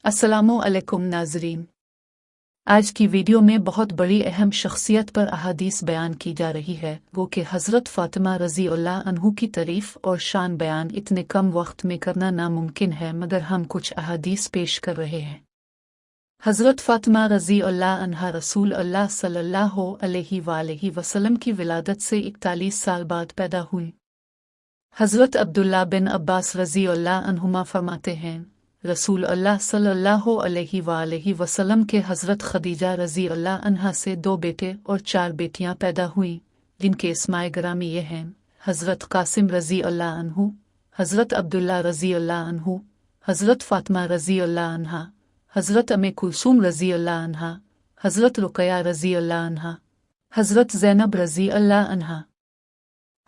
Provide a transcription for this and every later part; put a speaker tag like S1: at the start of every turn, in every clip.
S1: अस्सलामु अलैकुम नाज़रीन। आज की वीडियो में बहुत बड़ी अहम शख्सियत पर अहादीस बयान की जा रही है, वो कि हज़रत फ़ातिमा रज़ी अल्लाह अन्हु की तारीफ़ और शान बयान इतने कम वक्त में करना नामुमकिन है, मगर हम कुछ अहादीस पेश कर रहे हैं। हज़रत फ़ातिमा रज़ी अल्लाह अन्हा रसूल अल्लाह सल्लल्लाहु अलैहि वसल्लम की विलादत से 41 साल बाद पैदा हुई। हज़रत अब्दुल्ला बिन अब्बास रज़ी अल्लाह अन्हुमा फरमाते हैं, रसूल अल्लाह सल्लल्लाहु अलैहि वसल्लम के हज़रत खदीजा रज़ी अल्लाह अन्हा से 2 बेटे और 4 बेटियां पैदा हुईं, जिनके इस्माए ग्रामी ये हैं: हज़रत कासिम रज़ी अल्लाह अन्हु, हज़रत अब्दुल्ला रज़ी अल्लाह अन्हु, हज़रत फ़ातिमा रज़ी अल्लाह अन्हा, हज़रत अम्मे कुलसूम रज़ी अल्लाह अन्हा, हज़रत रुक़या रज़ी अल्लाह अन्हा, हज़रत ज़ैनब रज़ी अल्लाह अन्हा।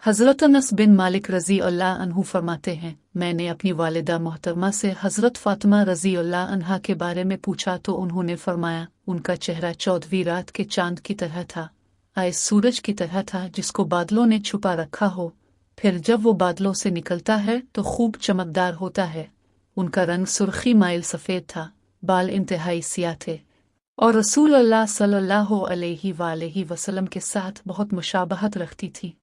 S1: हज़रत अनस बिन मालिक रज़ी अल्लाह अन्हु फरमाते हैं, मैंने अपनी वालिदा मोहतरमा से हज़रत फ़ातिमा रज़ी अल्लाह अन्हा के बारे में पूछा तो उन्होंने फरमाया, उनका चेहरा 14वीं रात के चांद की तरह था, आइस सूरज की तरह था जिसको बादलों ने छुपा रखा हो, फिर जब वो बादलों से निकलता है तो खूब चमकदार होता है। उनका रंग सुर्खी माइल सफ़ेद था, बाल इंतहाई सियाह थे और रसूल अल्लाह सल्लल्लाहु अलैहि वसल्लम के साथ बहुत मुशाबहत रखती थी।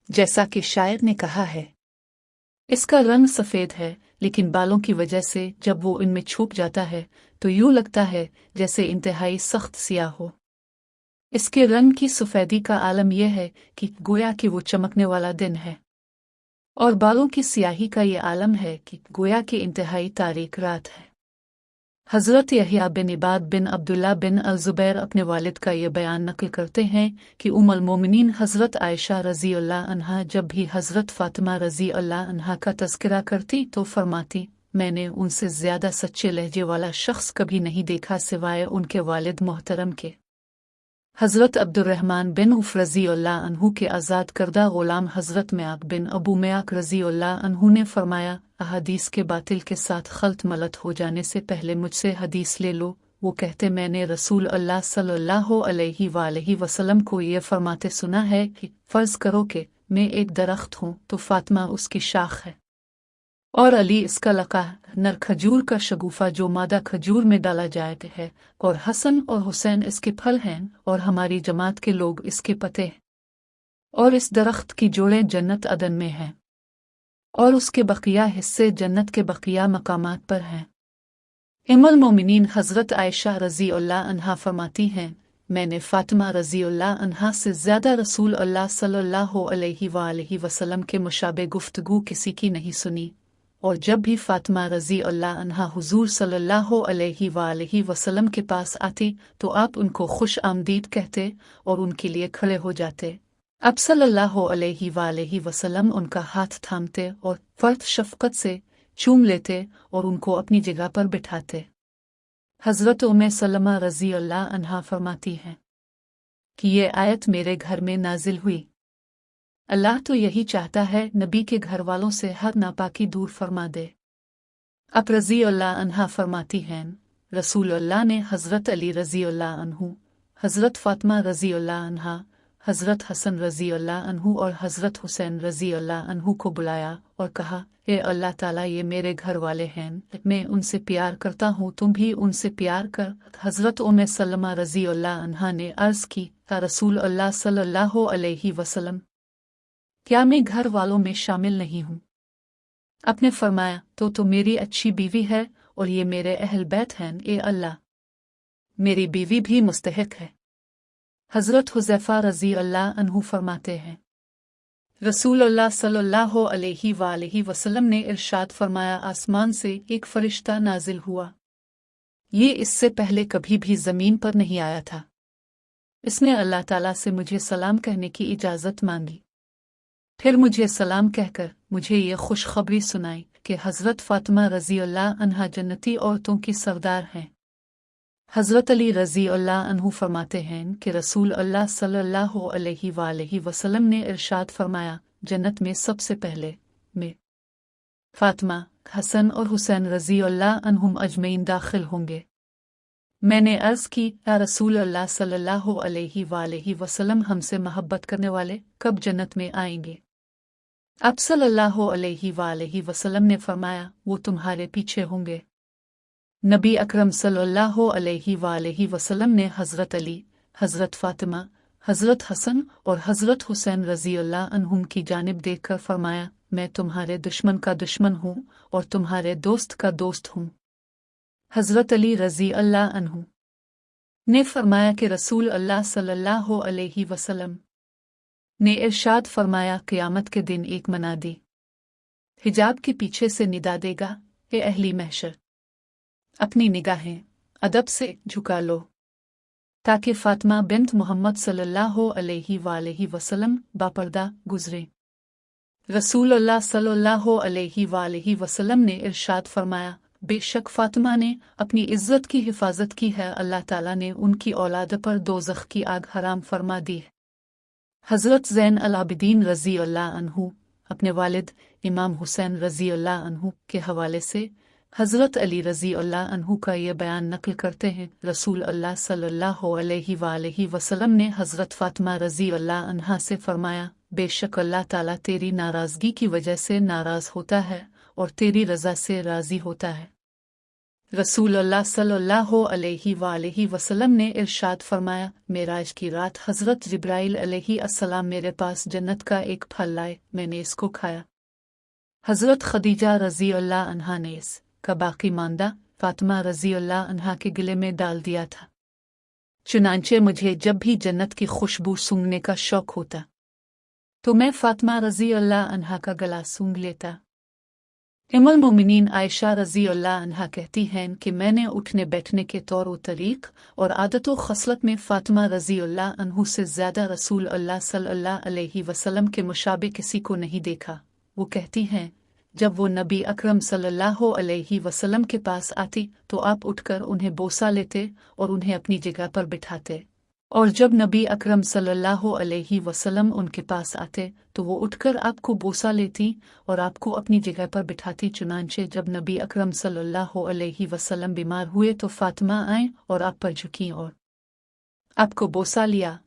S1: जैसा कि शायर ने कहा है, इसका रंग सफ़ेद है, लेकिन बालों की वजह से जब वो इनमें छुप जाता है तो यूं लगता है जैसे इंतहाई सख्त सियाह हो। इसके रंग की सफ़ेदी का आलम यह है कि गोया कि वो चमकने वाला दिन है, और बालों की सियाही का ये आलम है कि गोया कि इंतहाई तारीक रात है। हज़रत यहया बिन इबाद बिन अब्दुल्ला बिन अल-ज़ुबैर अपने वालिद का ये बयान नकल करते हैं कि उम्मुल मोमिनीन हज़रत आयशा रज़ी अल्लाह अन्हा जब भी हज़रत फ़ातिमा रज़ी अल्लाह अन्हा का तज़किरा करती तो फरमाती, मैंने उनसे ज़्यादा सच्चे लहजे वाला शख्स कभी नहीं देखा सिवाय उनके वालिद मोहतरम के। हज़रत अब्दुर्रहमान बिन उफ़ रज़ी अल्लाह अन्हु के आज़ाद करदा ग़ुलाम हज़रत मयाक बिन अबू मयाक रज़ी अल्लाह अन्हु ने फरमाया, अहादीस के बातिल के साथ खल्त मलत हो जाने से पहले मुझसे हदीस ले लो। वो कहते, मैंने रसूल अल्लाह सल्लल्लाहु अलैहि वसल्लम को ये फरमाते सुना है कि फ़र्ज़ करो कि मैं एक दरख्त हूँ तो फ़ातिमा उसकी शाख है और अली इसका लका नर खजूर का शगुफा जो मादा खजूर में डाला जाता है, और हसन और हुसैन इसके फल हैं और हमारी जमात के लोग इसके पत्ते, और इस दरख्त की जोड़ें जन्नत अदन में हैं और उसके बकिया हिस्से जन्नत के बकिया मकामात पर हैं। उम्मुल मोमिनीन हज़रत आयशा रज़ी अल्लाह अन्हा फरमाती हैं, मैंने फ़ातिमा रज़ी अल्लाह अन्हा से ज़्यादा रसूल अल्लाह सल्लल्लाहु अलैहि वसल्लम के मुशाबे गुफ्तगू किसी की नहीं सुनी, और जब भी फ़ातिमा रज़ी अल्लाह अन्हा हुज़ूर सल्लल्लाहु अलैहि वसल्लम के पास आती तो आप उनको खुश आमदीद कहते और उनके लिए खड़े हो जाते। अब सल्लल्लाहु अलैहि वसल्लम उनका हाथ थामते और फ़र्त शफ़क़त से चूम लेते और उनको अपनी जगह पर बिठाते। हज़रत उम्मे सलमा रज़ी अल्लाह अन्हा फरमाती हैं कि ये आयत मेरे घर में नाजिल हुई। अल्लाह तो यही चाहता है नबी के घर वालों से हर नापाकी दूर फरमा दे। अब रज़ी अल्लाह अन्हा फरमाती हैं, रसूल अल्लाह ने हज़रत अली रज़ी अल्लाह अन्हु, हज़रत फ़ातिमा रज़ी अल्लाह अन्हा, हज़रत हसन रज़ी अल्लाह अन्हु और हज़रत हुसैन रज़ी अल्लाह अन्हु को बुलाया और कहा, ए अल्लाह ताला, ये मेरे घर वाले हैं, मैं उनसे प्यार करता हूँ, तुम भी उनसे प्यार कर। हज़रत उम्मे सलमा रज़ी अल्लाह अन्हा ने अर्ज़ की, रसूल अल्लाह सल्लल्लाहु अलैहि वसल्लम, क्या मैं घर वालों में शामिल नहीं हूँ? आपने फरमाया, तो मेरी अच्छी बीवी है और ये मेरे अहल बैत हैं, ए अल्लाह, मेरी बीवी भी मुस्तहिक है। हज़रत हुज़ैफ़ा रज़ी अल्लाह अन्हु फरमाते हैं, रसूल अल्लाह सल्लल्लाहु अलैहि वसल्लम ने इरशाद फरमाया, आसमान से एक फ़रिश्ता नाजिल हुआ, ये इससे पहले कभी भी ज़मीन पर नहीं आया था। इसने अल्लाह ताला से मुझे सलाम कहने की इजाज़त मांगी, फिर मुझे सलाम कहकर मुझे ये खुशखबरी सुनाई कि हज़रत फ़ातिमा रज़ी अल्लाह अन्हा जन्नती औरतों की सरदार हैं। हज़रत अली रज़ी अल्लाह अन्हु फरमाते हैं कि रसूल अल्लाह सल्लल्लाहु अलैहि वसल्लम ने इरशाद फरमाया, जन्नत में सबसे पहले मैं, फ़ातिमा, हसन और हुसैन रज़ी अल्लाह अन्हुम अजमईन दाखिल होंगे। मैंने अर्ज़ की, या रसूल अल्लाह सल्लल्लाहु अलैहि वसल्लम, हमसे मोहब्बत करने वाले कब जन्नत में आएंगे? अब सल्लल्लाहु अलैहि वसल्लम ने फरमाया, वो तुम्हारे पीछे होंगे। नबी अकरम सल्लल्लाहु अलैहि वसल्लम ने हज़रत अली, हज़रत फ़ातिमा, हज़रत हसन और हज़रत हुसैन रज़ियल्लाहु अन्हुम की जानिब देखकर फरमाया, मैं तुम्हारे दुश्मन का दुश्मन हूँ और तुम्हारे दोस्त का दोस्त हूँ। हज़रत अली रज़ियल्लाहु अन्हु ने फरमाया कि रसूल अल्लाह सल्लल्लाहु अलैहि वसल्लम ने इरशाद फरमाया, क़यामत के दिन एक मनादी हिजाब के पीछे से निदा देगा, ए अहली महशर, अपनी निगाहें अदब से झुका लो ताकि फ़ातिमा बिन्त मोहम्मद सल्लल्लाहु अलैहि वसल्लम बापर्दा गुजरे। रसूल अल्लाह सल्लल्लाहु अलैहि वसल्लम ने इरशाद फरमाया, बेशक फ़ातिमा ने अपनी इज़्ज़त की हिफाजत की है, अल्लाह ताला ने उनकी औलाद पर दोज़ख की आग हराम फरमा दी है। हज़रत ज़ैन अल-आबिदीन रज़ियल्लाहु अन्हु अपने वालिद इमाम हुसैन रज़ियल्लाहु अन्हु के हवाले से हज़रत अली रज़ियल्लाहु अन्हु का ये बयान नक़ल करते हैं, रसूल अल्लाह सल्लल्लाहु अलैहि वसल्लम ने हज़रत फ़ातिमा रज़ियल्लाहु अन्हा से फरमाया, बेशक अल्लाह ताला तेरी नाराज़गी की वजह से नाराज़ होता है और तेरी रज़ा से राज़ी होता है। रसूल अल्लाह सल्लल्लाहु अलैहि वसल्लम ने इरशाद फरमाया, मेराज की रात हज़रत जिब्राइल अलैहिस्सलाम मेरे पास जन्नत का एक फल लाए, मैंने इसको खाया। हज़रत खदीजा रज़ियल्लाहु अन्हा ने इसका बाकी मांदा फ़ातिमा रज़ियल्लाहु अन्हा के गले में डाल दिया था। चुनांचे मुझे जब भी जन्नत की खुशबू सूंघने का शौक होता तो मैं फ़ातिमा रज़ियल्लाहु अन्हा का गला सूंघ लेता। उम्मुल मोमिनीन आयशा रज़ियल्लाहु अन्हा कहती हैं कि मैंने उठने बैठने के तौर व तरीक़ और आदत व खसलत में फ़ातिमा रज़ियल्लाहु अन्हु से ज़्यादा रसूल अल्लाह सल्लल्लाहु अलैहि वसल्लम के मुशाबे किसी को नहीं देखा। वो कहती हैं, जब वो नबी अकरम सल्लल्लाहु अलैहि वसल्लम के पास आती तो आप उठकर उन्हें बोसा लेते और उन्हें अपनी जगह पर बिठाते, और जब नबी अकरम सल्लल्लाहु अलैहि वसल्लम उनके पास आते तो वो उठकर आपको बोसा लेती और आपको अपनी जगह पर बिठाती। चुनांचे जब नबी अकरम सल्लल्लाहु अलैहि वसल्लम बीमार हुए तो फ़ातिमा आए और आप पर झुकी और आपको बोसा लिया,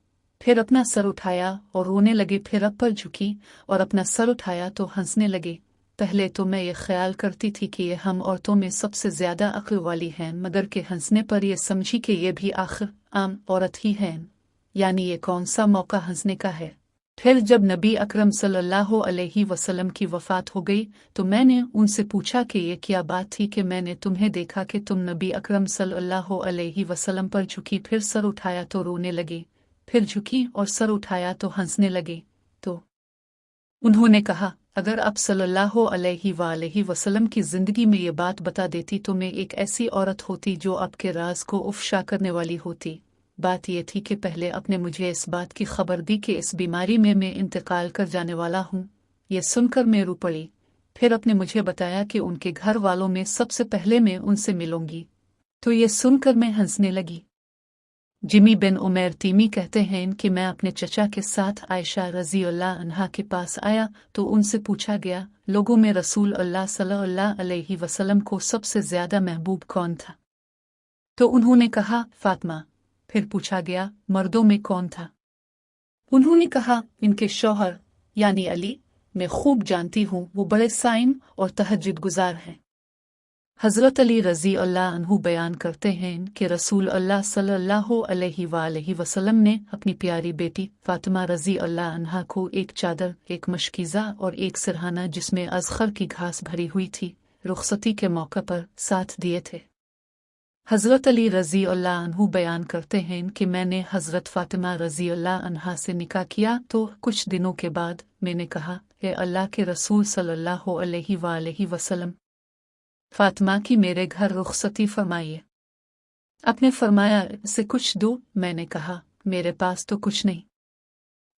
S1: फिर अपना सर उठाया और रोने लगे, फिर आप पर झुकी और अपना सर उठाया तो हंसने लगे। पहले तो मैं ये ख्याल करती थी कि ये हम औरतों में सबसे ज़्यादा अक्ल वाली हैं, मगर के हंसने पर यह समझी कि ये भी आखिर आम औरत ही हैं, यानी ये कौन सा मौका हंसने का है। फिर जब नबी अकरम सल्लल्लाहु अलैहि वसल्लम की वफ़ात हो गई तो मैंने उनसे पूछा कि ये क्या बात थी कि मैंने तुम्हें देखा कि तुम नबी अकरम सल्लल्लाहु अलैहि वसल्लम पर झुकी, फिर सर उठाया तो रोने लगे, फिर झुकी और सर उठाया तो हंसने लगे। तो उन्होंने कहा, अगर आप सल्लल्लाहु अलैहि वसल्लम की ज़िंदगी में ये बात बता देती तो मैं एक ऐसी औरत होती जो आपके राज को उफ़शा करने वाली होती। बात ये थी कि पहले आपने मुझे इस बात की खबर दी कि इस बीमारी में मैं इंतकाल कर जाने वाला हूँ। ये सुनकर मैं रो पड़ी। फिर आपने मुझे बताया कि उनके घर वालों में सबसे पहले मैं उनसे मिलूंगी, तो ये सुनकर मैं हंसने लगी। जिमी बिन उमैर तीमी कहते हैं कि मैं अपने चचा के साथ आयशा रज़ियल्लाहु अन्हा के पास आया तो उनसे पूछा गया, लोगों में रसूल अल्लाह सल्लल्लाहु अलैहि वसल्लम को सबसे ज़्यादा महबूब कौन था? तो उन्होंने कहा, फ़ातिमा। फिर पूछा गया, मर्दों में कौन था? उन्होंने कहा, इनके शौहर यानी अली। मैं खूब जानती हूँ वो बड़े साइम और तहज्जुद गुजार हैं। हज़रत अली रज़ियल्लाहु अन्हु बयान करते हैं कि रसूल अल्लाह सल्लल्लाहु अलैहि वसल्लम ने अपनी प्यारी बेटी फ़ातिमा रज़ियल्लाहु अन्हा को एक चादर, एक मशकीज़ा और एक सिरहाना जिसमें अज़खर की घास भरी हुई थी, रुख़सती के मौके पर साथ दिए थे। हज़रत अली रज़ियल्लाहु अन्हु बयान करते हैं कि मैंने हज़रत फ़ातिमा रज़ियल्लाहु अन्हा से निकाह किया तो कुछ दिनों के बाद मैंने कहा, हे अल्लाह के रसूल सल्लल्लाहु अलैहि वसल्लम, फ़ातिमा की मेरे घर रुख़सती फरमाइए। आपने फरमाया, इसे कुछ दो। मैंने कहा, मेरे पास तो कुछ नहीं।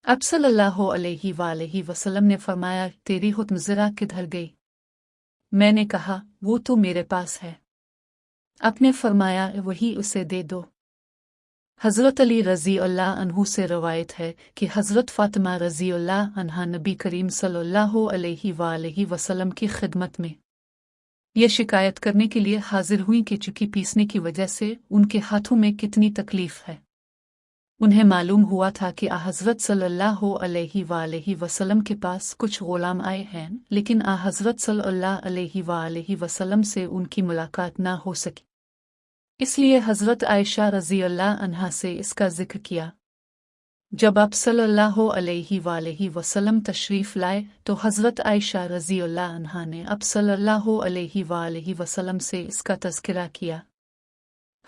S1: अब सल्लल्लाहु अलैहि वसल्लम ने फरमाया, तेरी हुत्मज़रा किधर गई? मैंने कहा, वो तो मेरे पास है। आपने फरमाया, वही उसे दे दो। हज़रत अली रज़ियल्लाहु अन्हु से रवायत है कि हज़रत फ़ातिमा रज़ियल्लाहु अन्हा नबी करीम सल्लल्लाहु अलैहि वसल्लम की खिदमत में ये शिकायत करने के लिए हाजिर हुई कि चुकी पीसने की वजह से उनके हाथों में कितनी तकलीफ है। उन्हें मालूम हुआ था कि हज़रत सल्लल्लाहु अलैहि वसल्लम के पास कुछ ग़ुलाम आए हैं, लेकिन हज़रत सल्लल्लाहु अलैहि वसल्लम से उनकी मुलाकात ना हो सकी। इसलिए हज़रत आयशा रज़ी अल्लाह अन्हा से इसका जिक्र किया। जब आप सल्लल्लाहु अलैहि वसल्लम तशरीफ़ लाए तो हज़रत आयशा रज़ी अल्लाह अन्हा ने आप सल्लल्लाहु अलैहि वसल्लम से इसका तज़किरा किया।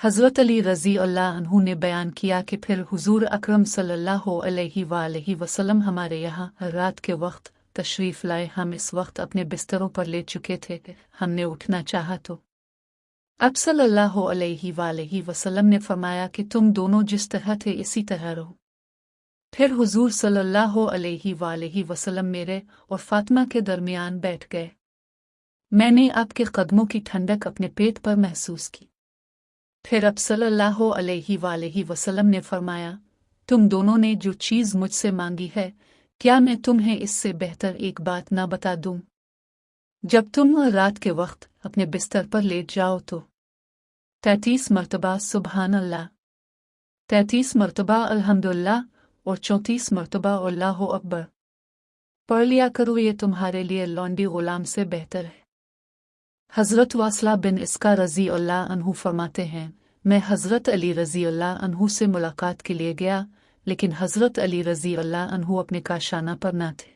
S1: हज़रत अली रज़ी अल्लाह अन्हु ने बयान किया कि फिर हुज़ूर अकरम सल्लल्लाहु अलैहि वसल्लम हमारे यहाँ रात के वक्त तशरीफ़ लाए। हम इस वक्त अपने बिस्तरों पर ले चुके थे। हमने उठना चाहा तो अब सल्लल्लाहु अलैहि वसल्लम ने फरमाया कि तुम दोनों जिस तरह थे इसी तरह रहो। फिर हुज़ूर सल्लल्लाहु अलैहि वसल्लम मेरे और फातिमा के दरमियान बैठ गए। मैंने आपके कदमों की ठंडक अपने पेट पर महसूस की। फिर अब सल्लल्लाहु अलैहि वसल्लम ने फरमाया, तुम दोनों ने जो चीज़ मुझसे मांगी है, क्या मैं तुम्हें इससे बेहतर एक बात ना बता दूं? जब तुम रात के वक्त अपने बिस्तर पर लेट जाओ तो 33 मरतबा सुबहान अल्लाह, 33 मरतबा अल्हम्दुलिल्लाह और 34 मरतबा अल्लाहु अकबर पढ़ लिया करो। ये तुम्हारे लिए लौंडी गुलाम से बेहतर है। हज़रत वासला बिन इसका रज़ी अल्लाह अन्हु फरमाते हैं, मैं हज़रत अली रज़ी अल्लाह अन्हु से मुलाकात के लिए गया, लेकिन हज़रत अली रज़ी अल्लाह अन्हु अपने काशाना पर न थे।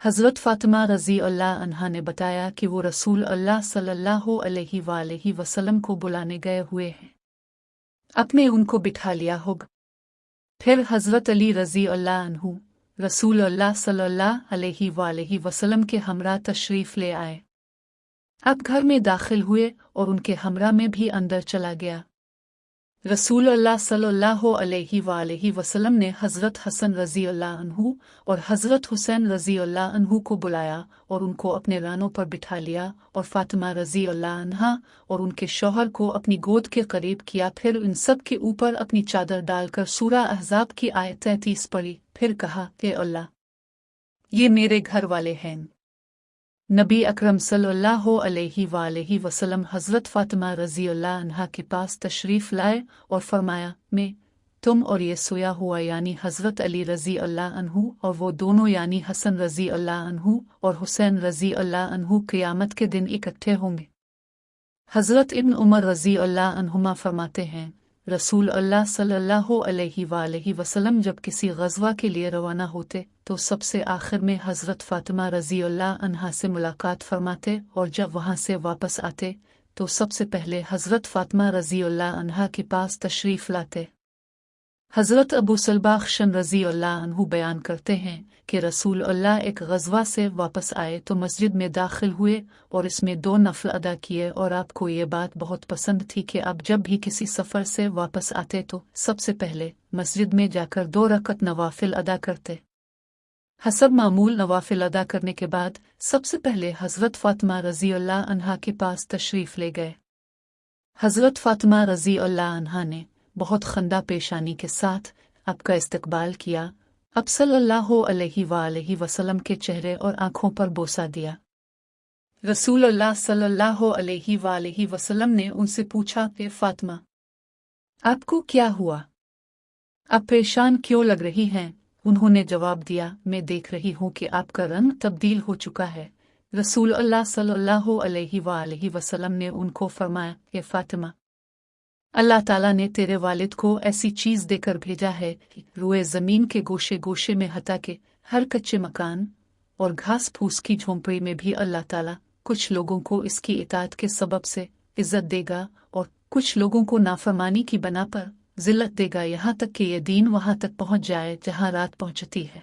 S1: हज़रत फ़ातिमा रज़ी अल्लाह अन्हा ने बताया कि वो रसूल अल्लाह सल्लल्लाहु अलैहि वसल्लम को बुलाने गए हुए हैं। आपने उनको बिठा लिया होगा। फिर हज़रत अली रज़ी अल्लाह अन्हु रसूल अल्लाह सल्लल्लाहु अलैहि वसल्लम के हमरा तशरीफ़ ले आए। अब घर में दाखिल हुए और उनके हमरा में भी अंदर चला गया। रसूल अल्लाह सल्लल्लाहु अलैहि वसल्लम ने हज़रत हसन रज़ी अल्लाह अन्हु और हज़रत हुसैन रज़ी अल्लाह अन्हु को बुलाया और उनको अपने रानों पर बिठा लिया और फ़ातिमा रज़ी अल्लाह अन्हा और उनके शौहर को अपनी गोद के करीब किया। फिर इन सब के ऊपर अपनी चादर डालकर सूरा अहज़ाब की आयत 33 पढ़ी। फिर कहा कि अल्लाह, ये मेरे घर वाले हैं। नबी अकरम सल्लल्लाहु अलैहि वसल्लम हज़रत फ़ातिमा रज़ी अल्लाह अन्हा के पास तशरीफ़ लाए और फरमाया, मैं, तुम और ये सोया हुआ यानी हज़रत अली रज़ी अल्लाह अन्हु और वो दोनों यानी हसन रज़ी अल्लाह अन्हु और हुसैन रज़ी अल्लाह अन्हु क़यामत के दिन इकट्ठे होंगे। हज़रत इब्न उमर रज़ी अल्लाह अन्हुमा फरमाते हैं, रसूल अल्लाह सल्लल्लाहु अलैहि वसल्लम जब किसी ग़ज़वा के लिए रवाना होते तो सबसे आखिर में हज़रत फ़ातिमा रज़ी अल्लाह अन्हा से मुलाकात फरमाते और जब वहाँ से वापस आते तो सबसे पहले हज़रत फ़ातिमा रज़ी अल्लाह अन्हा के पास तशरीफ़ लाते। हज़रत अबू सलबाख्शन रज़ी अल्लाह अन्हु बयान करते हैं कि रसूल अल्लाह एक ग़ज़वा से वापस आए तो मस्जिद में दाखिल हुए और इसमें 2 नफ़ल अदा किए और आपको ये बात बहुत पसंद थी कि आप जब भी किसी सफ़र से वापस आते तो सबसे पहले मस्जिद में जाकर 2 रकत नवाफिल अदा करते। हसब मामूल नवाफिल अदा करने के बाद सबसे पहले हज़रत फ़ातिमा रज़ी अल्लाह अन्हा के पास तशरीफ़ ले गए। हज़रत फ़ातिमा रज़ी अल्लाह अन्हा ने बहुत खंदा पेशानी के साथ आपका इस्तकबाल किया। अब सल्लल्लाहु अलैहि वसल्लम के चेहरे और आँखों पर बोसा दिया। रसूल अल्लाह सल्लल्लाहु अलैहि वसल्लम ने उनसे पूछा कि फ़ातिमा, आपको क्या हुआ? आप परेशान क्यों लग रही हैं? उन्होंने जवाब दिया, मैं देख रही हूँ कि आपका रंग तब्दील हो चुका है। रसूल अल्लाह सल्लल्लाहु अलैहि वसल्लम ने उनको फरमाया कि फ़ातिमा, अल्लाह ताला ने तेरे वालिद को ऐसी चीज़ देकर भेजा है कि रोए ज़मीन के गोशे गोशे में हता के हर कच्चे मकान और घास फूस की झोंपड़ी में भी अल्लाह ताला कुछ लोगों को इसकी इताअत के सबब से इज़्ज़त देगा और कुछ लोगों को नाफरमानी की बना पर ज़िल्लत देगा, यहाँ तक कि ये दीन वहाँ तक पहुँच जाए जहाँ रात पहुँचती है।